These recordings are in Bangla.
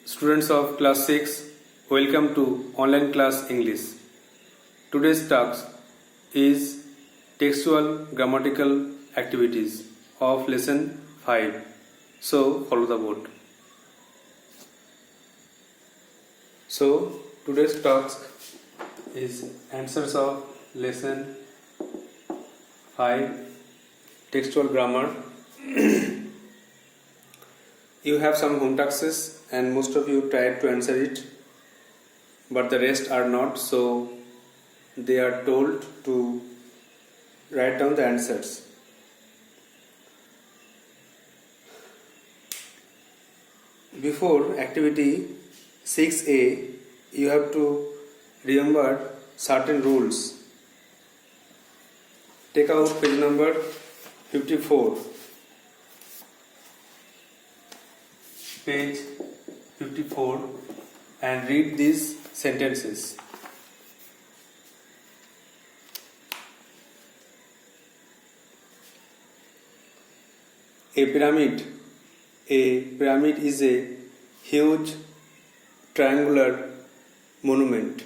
Students of class 6, welcome to online class English. Today's task is textual grammatical activities of lesson 5. So follow the board. So today's task is answers of lesson 5 textual grammar. You have some home tasks and most of you tried to answer it, but the rest are not, so they are told to write down the answers. Before activity 6A, you have to remember certain rules. Take out page number 54. Page 54 and read these sentences. A pyramid is a huge triangular monument.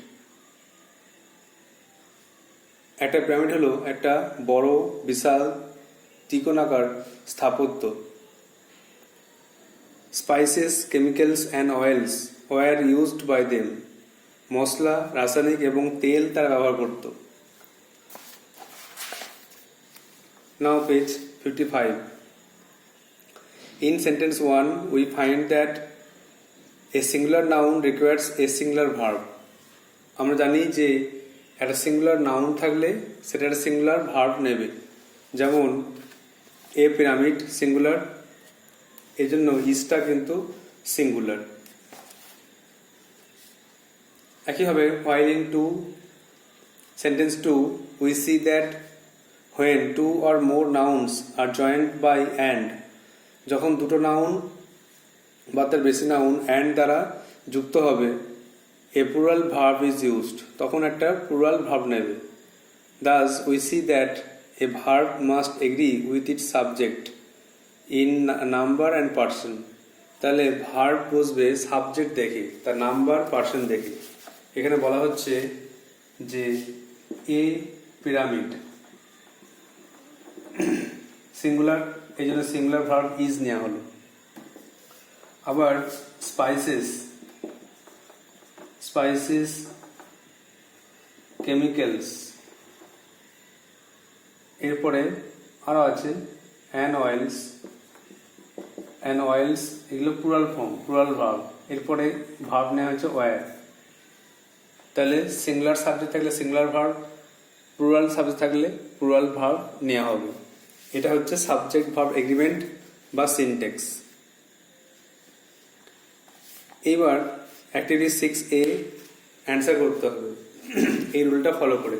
একটা পিরামিড হলো একটা বড় বিশাল ত্রিকোণাকার স্থাপত্য। Spices, chemicals and oils were used by them. মশলা, রাসায়নিক এবং তেল তারা ব্যবহার করত। Now page 55. In sentence 1, we find that a singular noun requires a singular verb. আমরা জানি যে একটা সিঙ্গুলার নাউন থাকলে সেটা একটা সিঙ্গুলার ভার্ব নেবে। যেমন এ পিরামিড সিঙ্গুলার, এই জন্য ইজটা কিন্তু সিঙ্গুলার। একইভাবে while in sentence 2 we see that when two or more nouns are joined by and, যখন দুটো নাউন বা তার বেশি নাউন and দ্বারা যুক্ত হবে, a plural verb is used, তখন একটা plural verb নেবে। Thus we see that a verb must agree with its subject in number and person. তাহলে ভার্ব বুঝবে সাবজেক্ট দেখে, তার নাম্বার পার্সন দেখে। এখানে বলা হচ্ছে যে এ পিরামিড সিঙ্গুলার, এই জন্য সিঙ্গুলার ভার্ব ইজ নেওয়া হলো। আবার স্পাইসেস কেমিক্যালস, এরপরে আরো আছে অ্যান্ড অয়েলস, এগুলো প্লুরাল ফর্ম, প্লুরাল ভার্ব। এরপরে ভার্ব নেওয়া হচ্ছে ওয়্যার। তাহলে সিঙ্গুলার সাবজেক্ট থাকলে সিঙ্গুলার ভার্ব, প্লুরাল সাবজেক্ট থাকলে প্লুরাল ভার্ব নেওয়া হবে। এটা হচ্ছে সাবজেক্ট ভার্ব এগ্রিমেন্ট বা সিনট্যাক্স। এইবার অ্যাক্টিভিটি 6A অ্যান্সার করতে হবে এই রুলটা ফলো করে।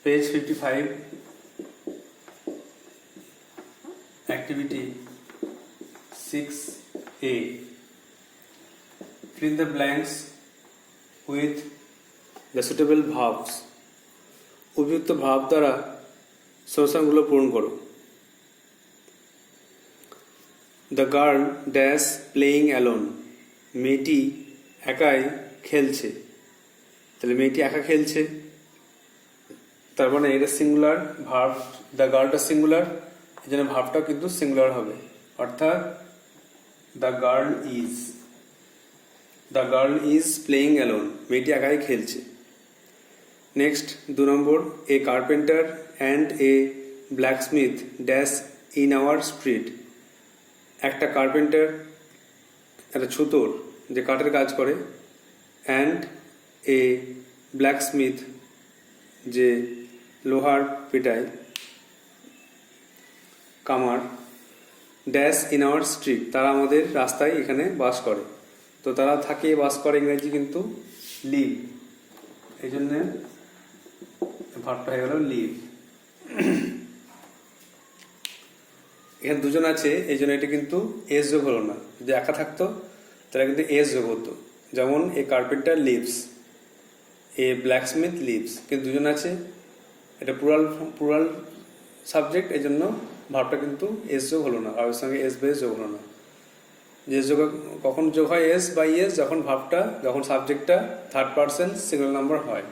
Page 55, activity 6A. Fill the blanks with the suitable verbs. উপযুক্ত ভাব দ্বারা শূন্যস্থানগুলো পূরণ করো। The girl dash playing alone. মেয়েটি একাই খেলছে। তাহলে মেয়েটি একা খেলছে, তার মানে এটা সিঙ্গুলার ভার্ব, দ্য গার্লটা সিঙ্গুলার, এই জন্য ভার্বটাও কিন্তু সিঙ্গুলার হবে, অর্থাৎ the girl is playing alone, মেয়েটি একাই খেলছে। Next 2 number, A carpenter and a blacksmith dash in our street. একটা কার্পেন্টার, একটা ছুতোর যে কাঠের কাজ করে, অ্যান্ড এ ব্ল্যাকস্মিথ যে লোহার পেটায়, কামার, ড্যাশ ইন আওয়ার স্ট্রিট তারা আমাদের রাস্তায় এখানে বাস করে। তো তারা থাকে বাস করে, ইংরেজি কিন্তু লিভ, এই জন্য ভার্বটা হয়ে গেল লিভ। এখানে দুজন আছে এই জন্য এটা কিন্তু এস যোগ হলো না, যদি একা থাকতো তাহলে কিন্তু এস যোগ হতো। যেমন এ কার্পেন্টার লিভস, এ ব্ল্যাকস্মিথ লিভস, কিন্তু দুজন আছে এটা প্লুরাল সাবজেক্ট, এই জন্য ভার্বটা কিন্তু এস যোগ হলো না, ভার্বের সঙ্গে এস বেস যোগ হলো না। যে যোগ কখন যোগ হয় এস বাই এস, যখন সাবজেক্টটা থার্ড পারসন সিঙ্গুলার নাম্বার হয়।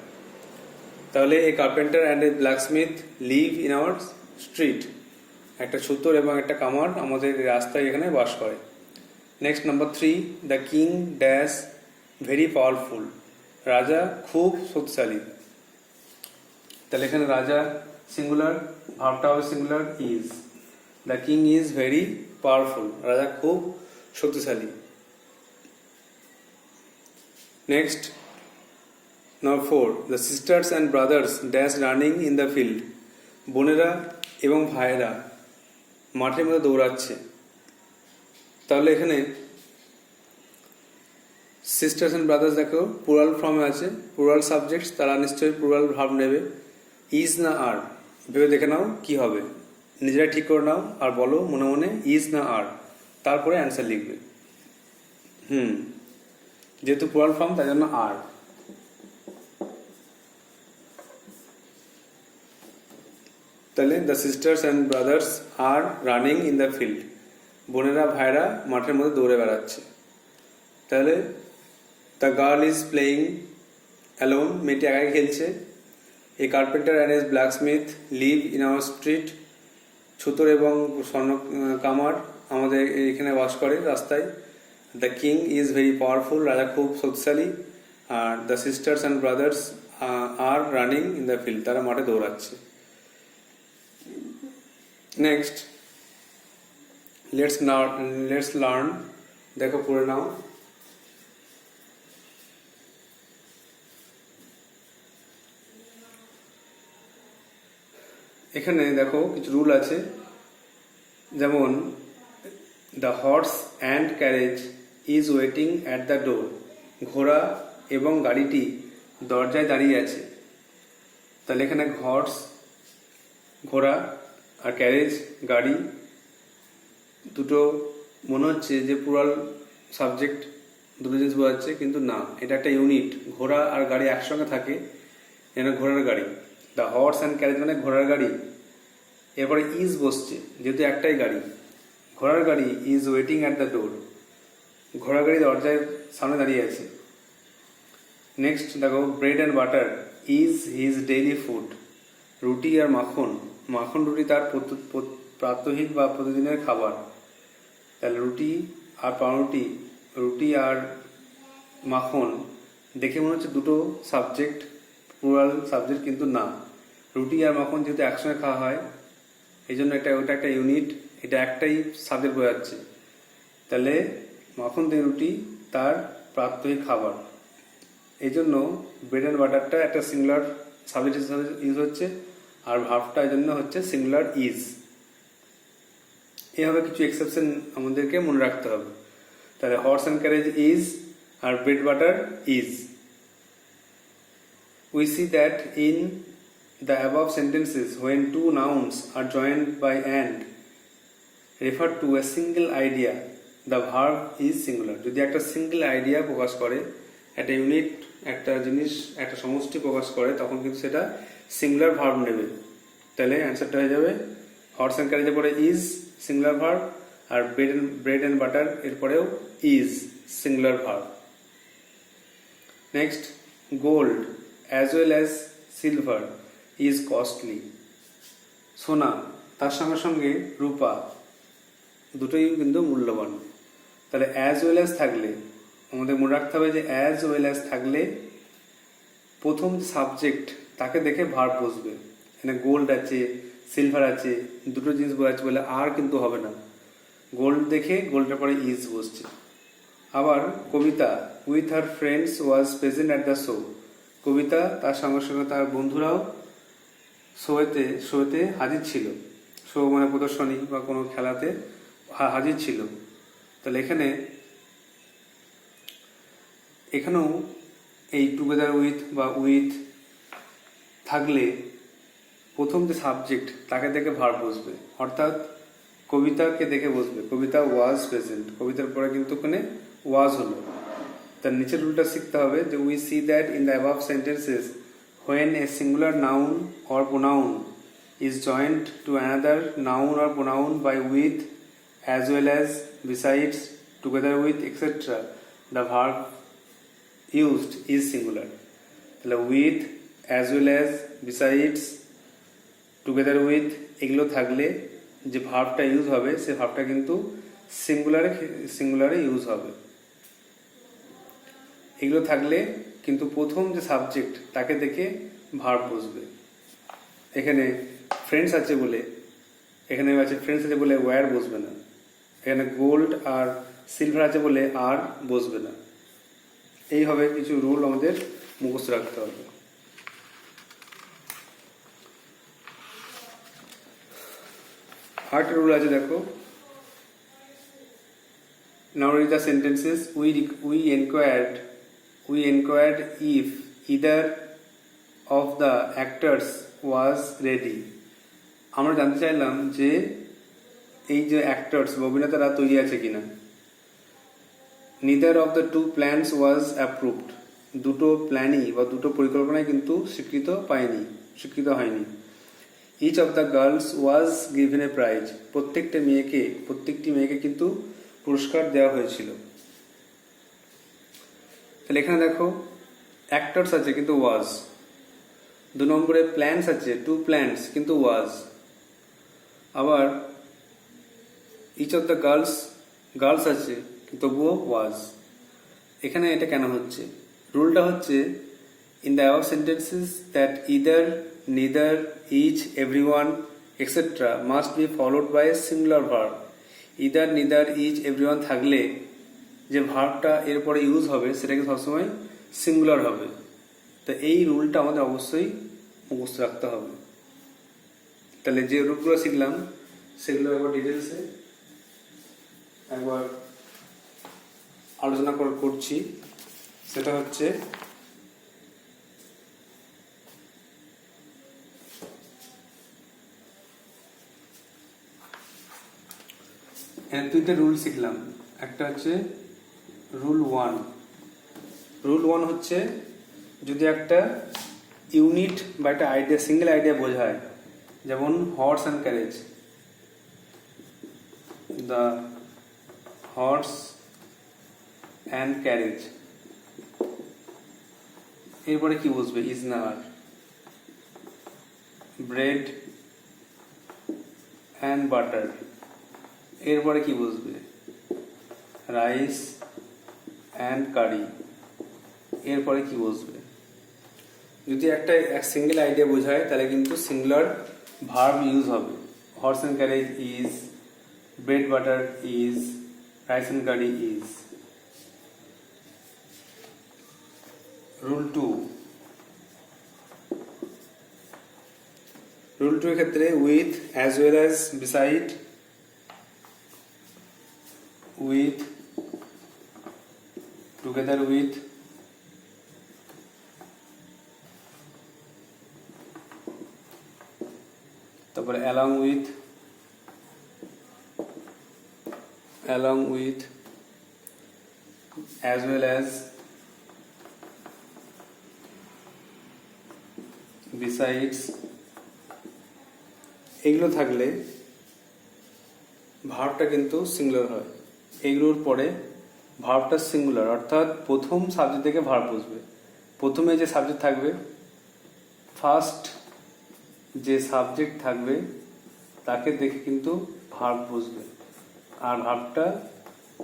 তাহলে a carpenter and a blacksmith live in our street, একটা ছুতর এবং একটা কামার আমাদের রাস্তায় এখানে বাস করে। Next number 3, the king dash very powerful, রাজা খুব শক্তিশালী। তাহলে এখানে রাজা সিঙ্গুলার, ভার্বটা হবে singular is. The king is very powerful, রাজা খুব শক্তিশালী। Next number 4, the sisters and brothers dash running in the field, বোনেরা এবং ভাইয়েরা মাঠের মধ্যে দৌড়াচ্ছে। তাহলে এখানে সিস্টার্স অ্যান্ড ব্রাদার্স দেখো প্লুরাল ফর্মে আছে, প্লুরাল সাবজেক্টস, তারা নিশ্চয়ই প্লুরাল ভার্ব নেবে। ইজ না আর, ভেবে দেখে নাও কি হবে, নিজেরাই ঠিক করে নাও আর বলো মনে মনে ইজ না আর, তারপরে অ্যান্সার লিখবে। যেহেতু প্লুরাল ফর্ম তাই জন্য আর। তাহলে the sisters and brothers are running in the field, বোনেরা ভাইরা মাঠের মধ্যে দৌড়ে বেড়াচ্ছে। তাহলে the girl is playing alone, মেয়েটি একাই খেলছে। A carpenter and as blacksmith live in our street, ছুতর এবং স্বর্ণ কামার আমাদের এখানে বাস করে রাস্তায়। The king is very powerful, রাজা খুব শক্তিশালী। আর the sisters and brothers are running in the field, তারা মাঠে দৌড়াচ্ছে। নেক্সট লেটস লার্ন, দেখো পড়ে নাও। এখানে দেখো কিছু রুল আছে, যেমন the horse and carriage is waiting at the door, ঘোড়া এবং গাড়িটি দরজায় দাঁড়িয়ে আছে। তাহলে এখানে হর্স ঘোড়া আর ক্যারেজ গাড়ি দুটো মনে হচ্ছে যে প্লুরাল সাবজেক্ট, দুটো জিনিস বোঝাচ্ছে, কিন্তু না, এটা একটা ইউনিট। ঘোড়া আর গাড়ি একসঙ্গে থাকে, যেন ঘোড়ার গাড়ি। দ্য হর্স অ্যান্ড ক্যারেজ মানে ঘোড়ার গাড়ি, এরপরে ইজ বসছে যেহেতু একটাই গাড়ি। ঘোড়ার গাড়ি is waiting at the door, ঘোড়ার গাড়ি দরজার সামনে দাঁড়িয়ে আছে। নেক্সট দেখো bread and butter is his daily food, রুটি আর মাখন রুটি তার প্রাত্যহিক বা প্রতিদিনের খাবার। তাহলে রুটি আর পাউরুটি, রুটি আর মাখন দেখে মনে হচ্ছে দুটো সাবজেক্ট, প্লুরাল সাবজেক্ট, কিন্তু না, রুটি আর মাখন যেহেতু একসঙ্গে খাওয়া হয় এই জন্য ওটা একটা ইউনিট, এটা একটাই সাবজেক্ট বোঝাচ্ছে। তাহলে মাখন দিয়ে রুটি তার প্রাত্যহিক খাবার, এই জন্য ব্রেড অ্যান্ড বাটারটা একটা সিঙ্গুলার সাবজেক্ট হিসেবে ইউজ হচ্ছে, আর ভার্বটা এই জন্য হচ্ছে সিঙ্গুলার ইজ। এভাবে কিছু এক্সেপশন আমাদেরকে মনে রাখতে হবে। তাহলে হর্স অ্যান্ড ক্যারেজ ইজ আর bread butter is. We see that in the above sentences, when two nouns are joined by and refer to a single idea, the verb is singular. যদি একটা সিঙ্গেল আইডিয়া প্রকাশ করে, একটা ইউনিট, একটা জিনিস, একটা সমষ্টি প্রকাশ করে, তখন কিন্তু সেটা সিঙ্গুলার ভার্ব নেবে। তাহলে অ্যান্সারটা হয়ে যাবে হর্স অ্যান্ড ক্যারেজের পরে ইজ সিঙ্গুলার ভার্ব, আর ব্রেড অ্যান্ড বাটার এরপরেও is singular verb. Next gold as well as silver is costly, সোনা তার সঙ্গে সঙ্গে রূপা দুটোই কিন্তু মূল্যবান। তাহলে as well as থাকলে আমাদের মনে রাখতে হবে যে as well as থাকলে প্রথম সাবজেক্ট তাকে দেখে ভার্ব বসবে। এখানে গোল্ড আছে, সিলভার আছে, দুটো জিনিস বোঝাচ্ছে বলে আর কিন্তু হবে না, গোল্ড দেখে গোল্ডের পরে ইজ বসছে। আবার Kabita with her friends was present at the show, Kabita তার সঙ্গে সঙ্গে তার বন্ধুরাও শোতে হাজির ছিল। শো মানে প্রদর্শনী বা কোনো খেলাতে হাজির ছিল। তাহলে এখানেও এই টুগেদার উইথ বা উইথ থাকলে প্রথম যে সাবজেক্ট তাকে দেখে ভার্ব বসবে, অর্থাৎ কবিতাকে দেখে বসবে। কবিতা ওয়াজ প্রেজেন্ট, কবিতার পরে কিন্তু ওখানে ওয়াজ হলো। তার নিচের রুলটা শিখতে হবে যে we see that in the above sentences when a singular noun or pronoun is joined to another noun or pronoun by with, as well as, besides, together with, etc., the verb used is singular. তাহলে with, as well as, besides, together with এগুলো থাকলে যে ভার্বটা ইউজ হবে সে ভার্বটা কিন্তু সিঙ্গুলারে ইউজ হবে। এগুলো থাকলে কিন্তু প্রথম যে সাবজেক্ট তাকে দেখে ভার্ব বসবে। এখানে ফ্রেন্ডস আছে বলে ওয়্যার বসবে না। এখানে গোল্ড আর সিলভার আছে বলে আর বসবে না। এইভাবে কিছু রুল আমাদের মুখস্থ রাখতে হবে। আরেকটা রুল আছে দেখো, now read the sentences. We inquired if either of the actors was ready. আমরা জানতে চাইলাম যে এই যে অ্যাক্টরস বা অভিনেতারা তৈরি আছে কিনা। neither of the two plans was approved. দুটো প্ল্যানই বা দুটো পরিকল্পনাই কিন্তু স্বীকৃত হয়নি। each of the girls was given a prize. প্রত্যেকটি মেয়েকে কিন্তু পুরস্কার দেওয়া হয়েছিল। তাহলে এখানে দেখো অ্যাক্টরস আছে কিন্তু ওয়াজ। 2 নম্বরে প্ল্যান্স আছে, 2 প্ল্যান্স কিন্তু ওয়াজ। আবার ইচ অফ দ্য গার্লস আছে তবুও ওয়াজ। এখানে এটা কেন হচ্ছে? রুলটা হচ্ছে in the above sentences that either, neither, each, everyone etcetera must be followed by a singular verb. Either, neither, each, everyone থাকলে যে ভার্বটা এরপরে ইউজ হবে সেটাকে সবসময় সিঙ্গুলার হবে। তো এই রুলটা আমাদের অবশ্যই মুখস্থ রাখতে হবে। তাহলে যে রুলগুলো শিখলাম সেগুলো একবার ডিটেলসে একবার আলোচনা করছি। সেটা হচ্ছে দুইটা রুল শিখলাম। একটা হচ্ছে রুল 1 হচ্ছে যদি একটা ইউনিট বা একটা আইডিয়া, সিঙ্গেল আইডিয়া বোঝায়, যেমন horse and carriage, the horse and carriage. এরপরে কি বুঝবে? ইজ নাওয়ার, ব্রেড অ্যান্ড বাটার। এরপরে কি বুঝবে? Rice and curry. এরপরে কি বুঝবে? যদি একটা সিঙ্গেল আইডিয়া বোঝায় তাহলে কিন্তু সিঙ্গুলার ভার্ব ইউজ হবে। Horse and carriage is, bread butter is, rice and curry is. Rule 2 এর ক্ষেত্রে with, as well as, beside, with, together with, তারপরে along with, as well as, besides, এগুলো থাকলে ভার্বটা কিন্তু সিঙ্গুলার হয়। এইগুলোর পরে ভার্বটা সিঙ্গুলার, অর্থাৎ প্রথম সাবজেক্ট থেকে ভার্ব বসবে। প্রথমে যে সাবজেক্ট থাকবে, ফার্স্ট যে সাবজেক্ট থাকবে তাকে দেখে কিন্তু ভার্ব বসবে, আর ভার্বটা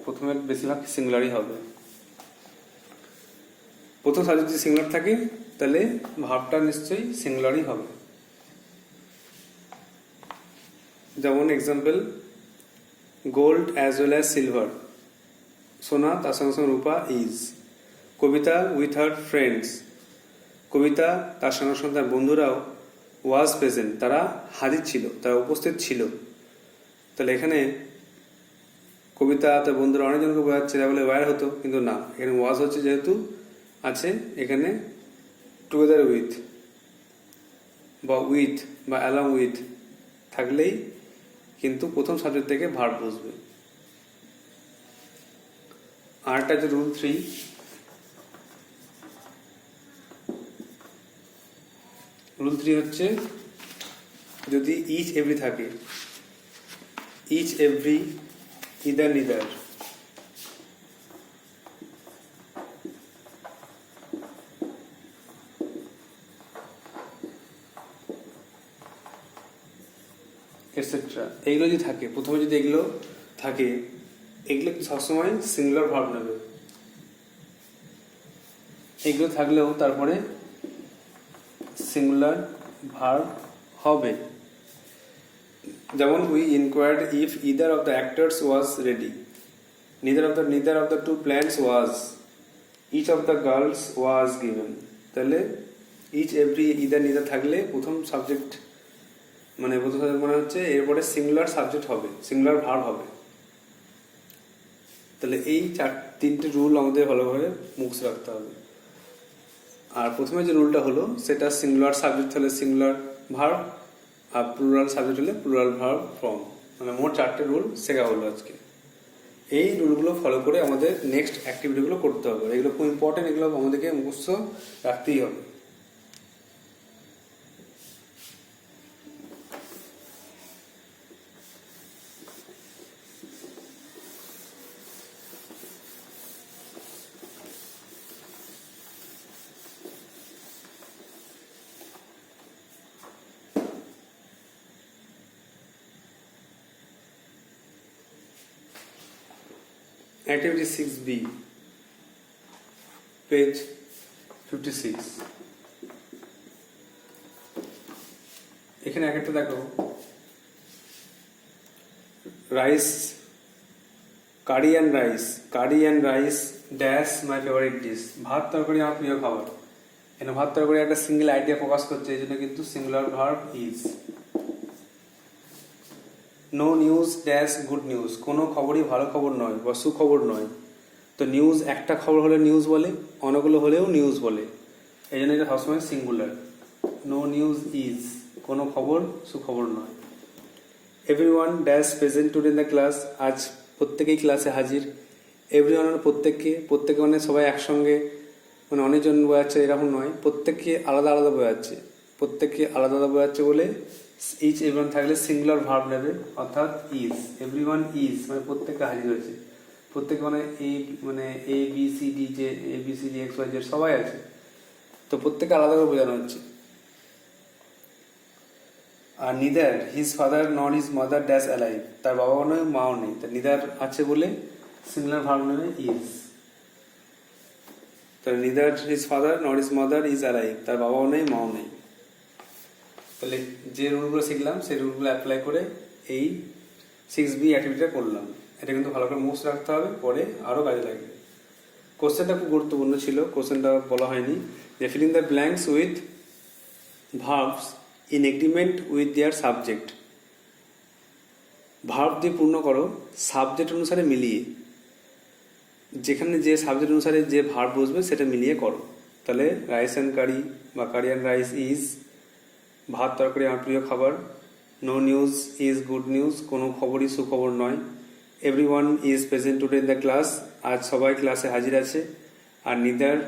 প্রথমে বেশিরভাগ সিঙ্গুলারই হবে। প্রথম সাবজেক্ট যদি সিঙ্গুলার থাকে তাহলে ভার্বটা নিশ্চয়ই সিঙ্গুলারই হবে। যেমন example, gold as well as silver, সোনা তার সঙ্গে সঙ্গে রূপা is. Kabita with her friends, Kabita তার সঙ্গে সঙ্গে তার বন্ধুরাও ওয়াজ প্রেজেন্ট, তারা হাজির ছিল, তারা উপস্থিত ছিল। তাহলে এখানে কবিতা তার বন্ধুরা অনেকজনকে বোঝাচ্ছে, তা বলে ওয়্যার হতো, কিন্তু না, এখানে ওয়াজ হচ্ছে যেহেতু আছে, এখানে টুগেদার উইথ বা অ্যালং উইথ থাকলেই কিন্তু প্রথম সাবজেক্ট থেকে ভার্ব বসবে। আরটা যে রুল 3, রুল 3 হচ্ছে যদি ইচ এভরি থাকে, each every either neither, etcetera, এইগুলো যদি থাকে, প্রথমে যদি এগুলো থাকে, এগুলো সবসময় সিঙ্গুলার ভার্ব নেবে। এগুলো থাকলেও তারপরে সিঙ্গুলার ভার্ব হবে। যেমন we ইনকোয়ার্ড if either of the actors was ready, neither of the two plans was, each of the girls was given। তাহলে ইচ এভরি ইদার নিদার থাকলে প্রথম সাবজেক্ট মানে হচ্ছে এরপরে সিঙ্গুলার সাবজেক্ট হবে, সিঙ্গুলার ভার্ব হবে। তাহলে এই তিনটে রুল আমাদের ভালোভাবে মুখস্থ রাখতে হবে। আর প্রথমে যে রুলটা হলো সেটা সিঙ্গুলার সাবজেক্ট হলে সিঙ্গুলার ভার্ব, আর প্লুরাল সাবজেক্ট হলে প্লুরাল ভার্ব ফর্ম, মানে মোট 4টে রুল শেখা হলো আজকে। এই রুলগুলো ফলো করে আমাদের নেক্সট অ্যাক্টিভিটিগুলো করতে হবে। এগুলো খুব ইম্পর্টেন্ট, এগুলো আমাদেরকে মুখস্থ রাখতেই হবে। Activity 6B, page 56। এখানে একটা দেখো, rice, curry and rice dash my favourite dish, ভাত তরকারি আমার প্রিয় খাবার। এখানে ভাত তরকারি একটা সিঙ্গেল আইডিয়া প্রকাশ করছে, এই জন্য কিন্তু singular verb is. No news dash good news, কোনো খবরই ভালো খবর নয় বা সুখবর নয়। তো নিউজ একটা খবর হলে নিউজ বলে, অনেকগুলো হলেও নিউজ বলে, এই জন্য এটা সবসময় সিঙ্গুলার। নো নিউজ ইজ, কোনো খবর সুখবর নয়। Everyone dash present today in the class, আজ প্রত্যেকেই ক্লাসে হাজির। এভরিওয়ান প্রত্যেকে মানে সবাই একসঙ্গে, মানে অনেকজন বোঝাচ্ছে এরকম নয়, প্রত্যেককে আলাদা আলাদা বোঝাচ্ছে। প্রত্যেককে আলাদা আলাদা বোঝাচ্ছে বলে ইচ এভরিওয়ান থাকলে সিঙ্গুলার ভার্ব নেবে, অর্থাৎ ইজ। এভরিওয়ান ইজ মানে প্রত্যেকে হাজির হয়েছে, প্রত্যেকে মানে এ বি সি ডি, যে A B C D X Y Z সবাই আছে, তো প্রত্যেকে আলাদা করে বোঝানো হচ্ছে। আর neither his father nor his mother dash alive, তার বাবাও নয় মাও নেই, তার নিদার আছে বলে সিঙ্গুলার ভার্ব নেবে ইজ। তাহলে neither his father nor his mother is alive, তার বাবাও নেই মাও নেই। তাহলে যে রুলগুলো শিখলাম সেই রুলগুলো অ্যাপ্লাই করে এই 6B অ্যাক্টিভিটিটা করলাম। এটা কিন্তু ভালো করে মুখস্থ রাখতে হবে, পরে আরও কাজে লাগবে। কোশ্চেনটা খুব গুরুত্বপূর্ণ ছিল, কোশ্চেনটা বলা হয়নি যে filling the blanks with verbs in agreement with their subject. Verb দিয়ে পূর্ণ করো সাবজেক্ট অনুসারে মিলিয়ে, যেখানে যে সাবজেক্ট অনুসারে যে ভার্ব বসবে সেটা মিলিয়ে করো। তাহলে রাইস অ্যান্ড কারি বা কারি অ্যান্ড রাইস ইজ, ভাত তরকারি আমার প্রিয় খাবার। No news is good news, কোনো খবরই সুখবর নয়। Everyone is present today in the class, আজ সবাই ক্লাসে হাজির আছে। আর neither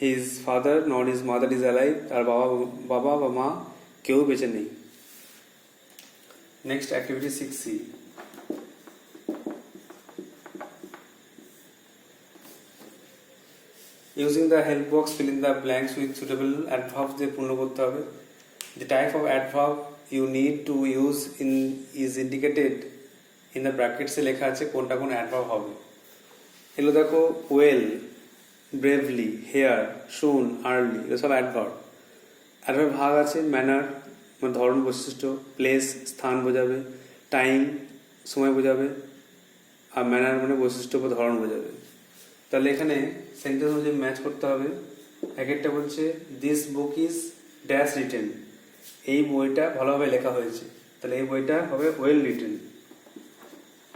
his father nor his mother is alive, তার বাবা বা মা কেউ বেঁচে নেই। Next activity 6C, using the help box fill in the blanks with suitable adverbs দিয়ে পূর্ণ করতে হবে। The type of adverb you need to use is indicated in the brackets এ লেখা আছে কোনটা কোন adverb হবে। এগুলো দেখো, well, bravely, here, soon, early, এগুলো সব adverb। adverb ভাগ আছে ম্যানার মানে ধরন বৈশিষ্ট্য, প্লেস স্থান বোঝাবে, টাইম সময় বোঝাবে, আর ম্যানার মানে বৈশিষ্ট্য বা ধরন বোঝাবে। তাহলে এখানে সেন্টেন্স অনুযায়ী ম্যাচ করতে হবে। এক একটা বলছে this book is dash written, এই বইটা ভালোভাবে লেখা হয়েছে। তাহলে এই বইটা হবে ওয়েল রিটেন।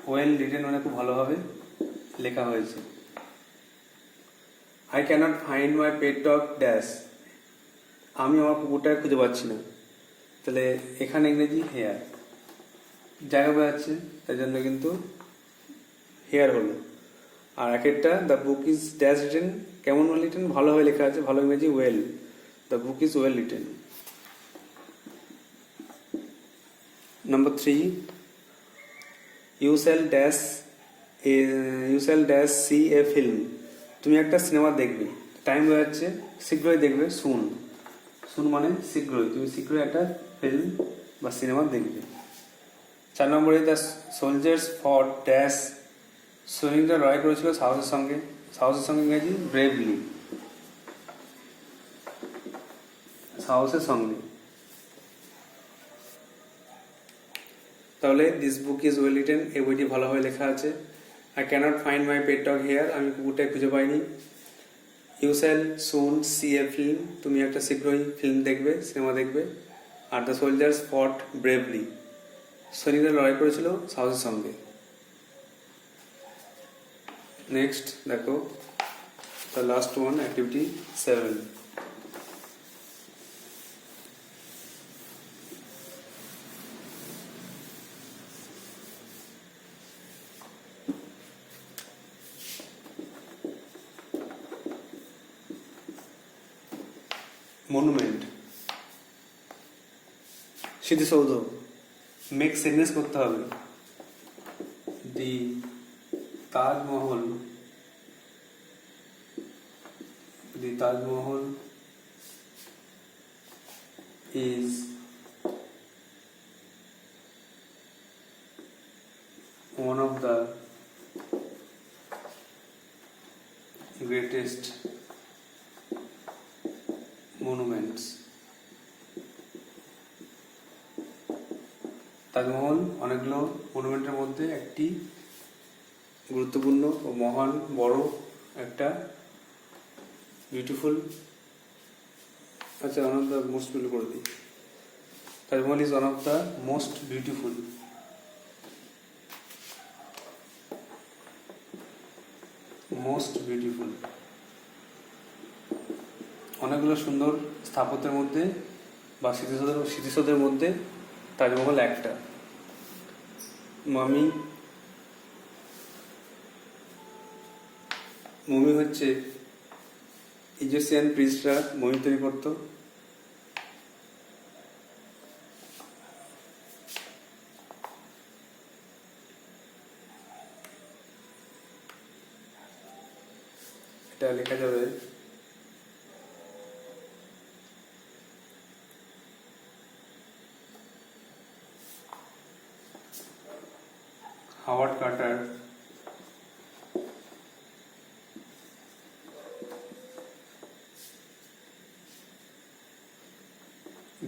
ওয়েল রিটেন মানে খুব ভালোভাবে লেখা হয়েছে। I cannot find my pet dog dash, আমি আমার কুকুরটাকে খুঁজে পাচ্ছি না। তাহলে এখানে ইংরেজি হেয়ার, জায়গা বোঝাচ্ছে তাই জন্য কিন্তু হেয়ার হলো। আর এক একটা the book is dash written, কেমন রিটেন, ভালোভাবে লেখা আছে, ভালো ইংরেজি well, the book is well written. Number 3, you shall see a film. তুমি একটা সিনেমা দেখবে, টাইম হয়ে যাচ্ছে, শীঘ্রই দেখবে, সুন মানে শীঘ্রই, তুমি শীঘ্রই একটা ফিল্ম বা সিনেমা দেখবে। 4 নম্বরে দ্য সোলজার্স ফট ড্যাশ, সৈনিকরা লড়াই করেছিল সাহসের সঙ্গে ইংরেজি ব্রেভলি, সাহসের সঙ্গে। তাহলে this book is well written, এই বইটি ভালোভাবে লেখা আছে। I cannot find my pet dog here, আমি কুকুরটাকে খুঁজে পাইনি। You shall soon see a film, তুমি একটা শীঘ্রই ফিল্ম দেখবে, সিনেমা দেখবে। আর দ্য সোলজার্স ফট ব্রেভলি, সৈনিকরা লড়াই করেছিল সাহসের সঙ্গে। নেক্সট দেখো the last one, activity 7। Monument, স্মৃতিসৌধ। মেক সেন্টেন্স করতে হবে। দি Taj Mahal is one of the greatest monuments. Taj Mahal অনেকগুলো মনুমেন্টের মধ্যে একটি গুরুত্বপূর্ণ ও মহান বড় একটা বিউটিফুল, আচ্ছা one of the most beautiful করে দিই। Taj Mahal is one of the most beautiful. অনেকগুলো সুন্দর স্থাপত্যের মধ্যে বা স্মৃতিসৌধের মধ্যে তাজমহল একটা। মমি হচ্ছে ইজিপশিয়ান প্রিস্টরা মমি তৈরি করতো। এটা লেখা যাবে Howard Carter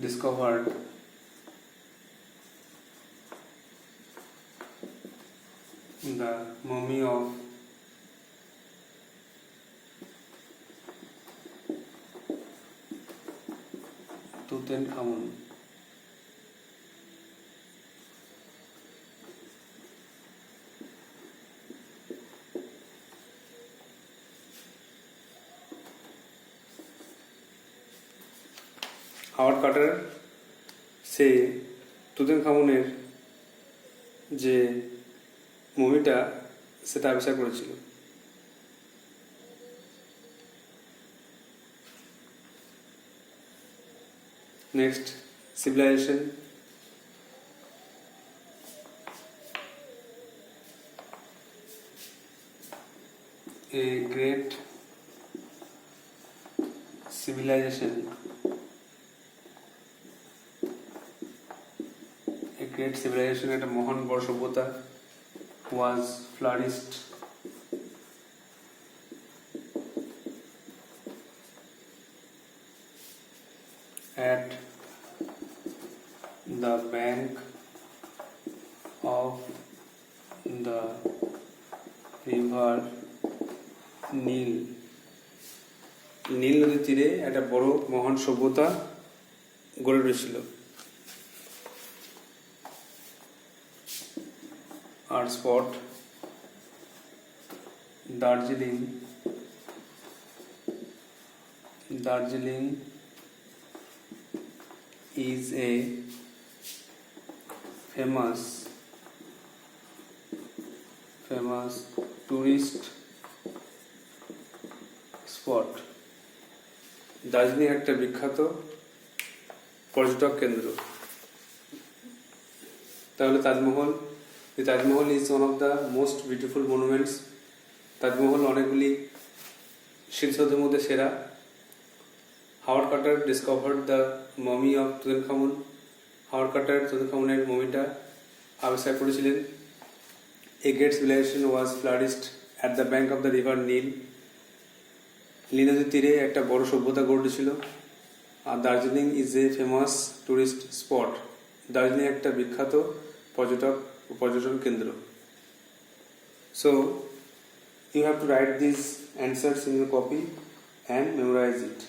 discovered the mummy of Tutankhamun. Howard Carter সে তুতানখামুনের যে মুভিটা সেটা আবিষ্কার করেছিল। Next, civilization. A great civilization একটা মহান বড় সভ্যতা was flourished at the bank of the river নীল নদীর তীরে একটা বড় মহান সভ্যতা গড়ে উঠেছিল। আর spot Darjeeling is a famous tourist spot. Darjeeling একটা বিখ্যাত পর্যটক কেন্দ্র। তাহলে Taj Mahal, the Taj Mahal is one of the most beautiful monuments. Taj Mahal অনেকগুলি স্মৃতিসৌধের মধ্যে সেরা। Howard Carter discovered the mummy of Tutankhamun. Howard Carter তুতানখামুনের মমিটা আবিষ্কার করেছিলেন। A great civilization was flourished at the bank of the river Nile. নীল নদীর তীরে একটা বড় সভ্যতা গড়ে উঠেছিল। আর Darjeeling is a famous tourist spot. Darjeeling একটা বিখ্যাত পর্যটন কেন্দ্র। So you have to write these answers in your copy and memorize it.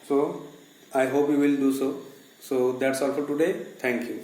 So I hope you will do so. So that's all for today. Thank you.